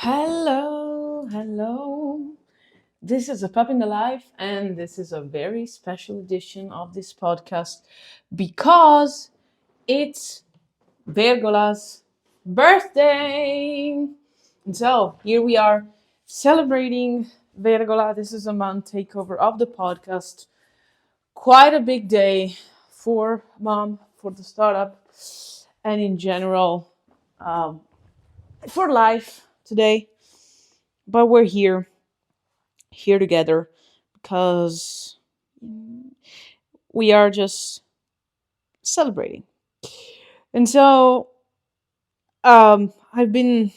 Hello, hello. This is a Pup in the Life, and this is a very special edition of this podcast because it's Vergola's birthday. And so here we are celebrating Vergola. This is a month takeover of the podcast. Quite a big day for mom, for the startup, and in general um, for life today. But we're here together because we are just celebrating. And so I've been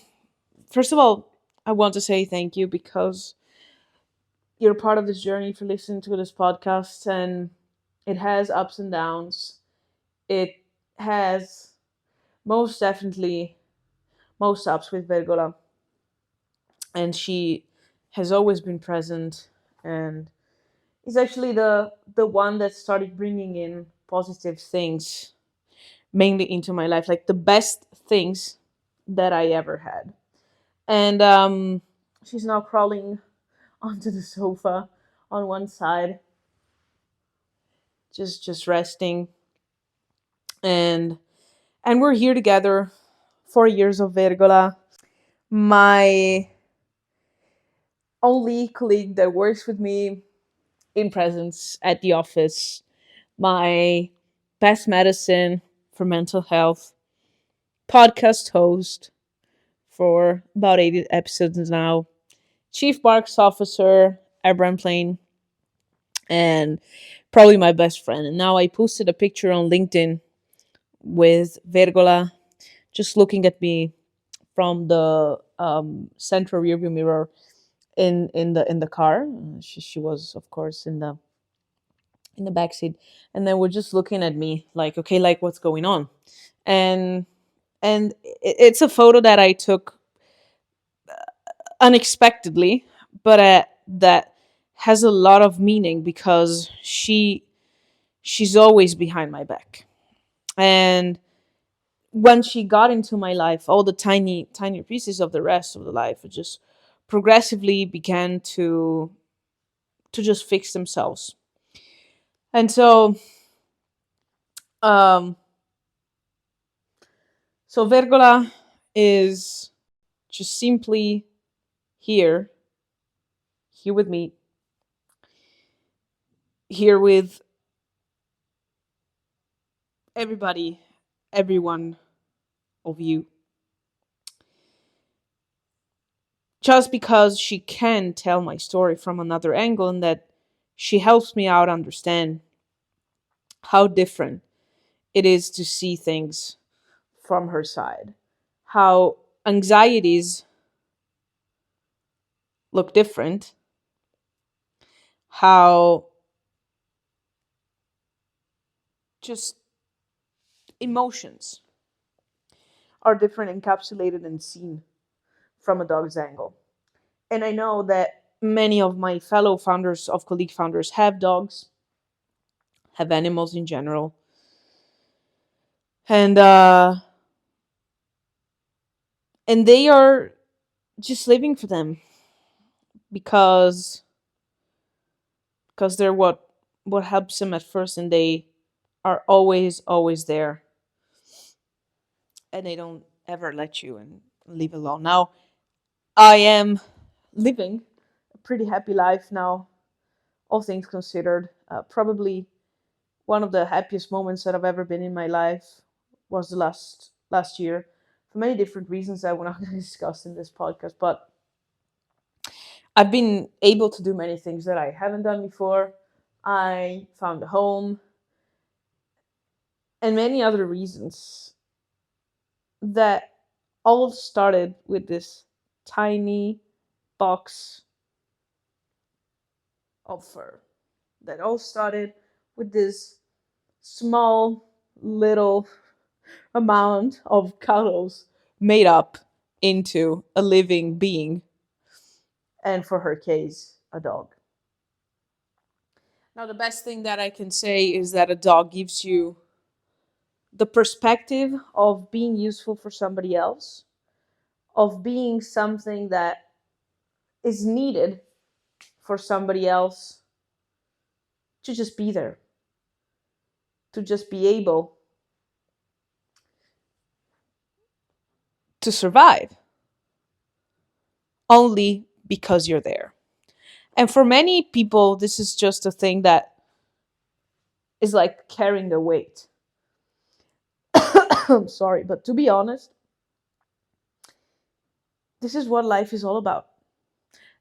first of all, I want to say thank you because you're part of this journey for listening to this podcast, and it has ups and downs. It has most definitely most ups with Vergola, and she has always been present and is actually the one that started bringing in positive things mainly into my life, like the best things that I ever had. And she's now crawling onto the sofa on one side, just resting. And we're here together. 4 years of Vergola. My only colleague that works with me in presence at the office. My best medicine for mental health. Podcast host for about 80 episodes now. Chief Barks Officer at Bremplane, and probably my best friend. And now I posted a picture on LinkedIn with Vergola just looking at me from the central rearview mirror in the car. She was of course in the back seat, and then we're just looking at me like, okay, like what's going on? And it's a photo that I took unexpectedly, but that has a lot of meaning because she's always behind my back. And when she got into my life, all the tiny pieces of the rest of the life just progressively began to just fix themselves. And so um Vergola is just simply here here with me, here with everybody, everyone of you, just because she can tell my story from another angle, and that she helps me out understand how different it is to see things from her side, how anxieties look different, how just emotions are different, encapsulated and seen from a dog's angle. And I know that many of my fellow founders, of colleague founders, have dogs, have animals in general. And they are just living for them because they're what helps them at first, and they are always there, and they don't ever let you and leave alone. Now I am living a pretty happy life now, all things considered. Probably one of the happiest moments that I've ever been in my life was the last year, for many different reasons that we're not going to discuss in this podcast. But I've been able to do many things that I haven't done before. I found a home, and many other reasons that all started with this tiny box of fur. That all started with this small little amount of cuddles made up into a living being, and for her case, a dog. Now, the best thing that I can say is that a dog gives you the perspective of being useful for somebody else, of being something that is needed for somebody else to just be there, to just be able to survive only because you're there. And for many people, this is just a thing that is like carrying the weight. I'm sorry, but to be honest, this is what life is all about.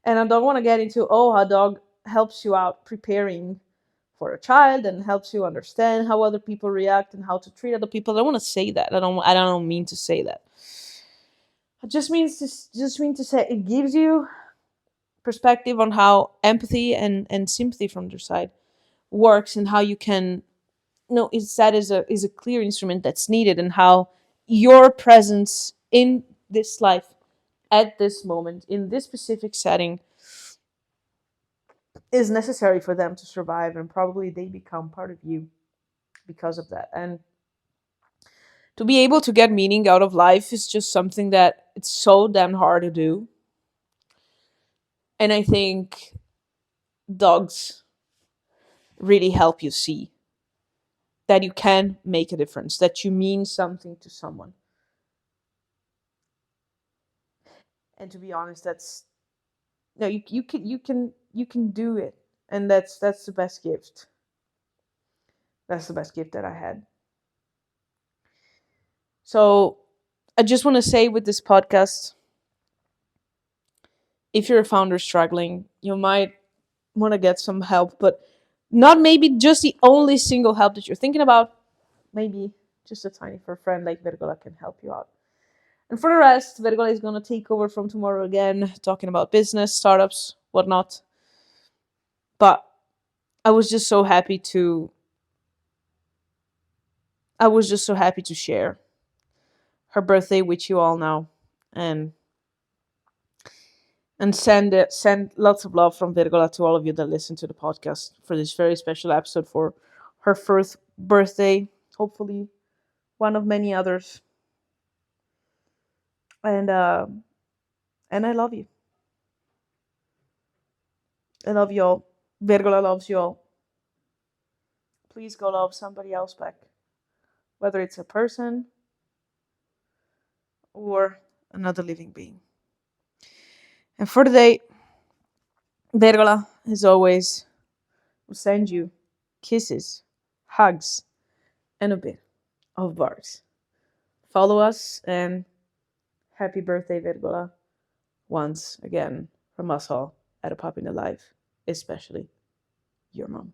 And I don't want to get into, oh, how dog helps you out preparing for a child and helps you understand how other people react and how to treat other people. I don't want to say that. I don't mean to say that. It just mean to say it gives you perspective on how empathy and sympathy from their side works, and how you can is that is a clear instrument that's needed, and how your presence in this life at this moment in this specific setting is necessary for them to survive, and probably they become part of you because of that. And to be able to get meaning out of life is just something that it's so damn hard to do. And I think dogs really help you see that you can make a difference, that you mean something to someone. And to be honest, that's no, you can do it, and that's the best gift. That's the best gift that I had. So I just want to say with this podcast, if you're a founder struggling, you might want to get some help, but not maybe just the only single help that you're thinking about. Maybe just a tiny for a friend like Vergola can help you out. And for the rest, Vergola is going to take over from tomorrow again, talking about business, startups, whatnot. But I was just so happy to share her birthday with you all now, and send lots of love from Vergola to all of you that listen to the podcast for this very special episode for her first birthday. Hopefully, one of many others. And I love you. I love you all. Vergola loves you all. Please go love somebody else back, whether it's a person or another living being. And for today, Vergola, as always, will send you kisses, hugs, and a bit of barks. Follow us, and happy birthday, Vergola, once again from us all at A Pup In The Life, especially your mom.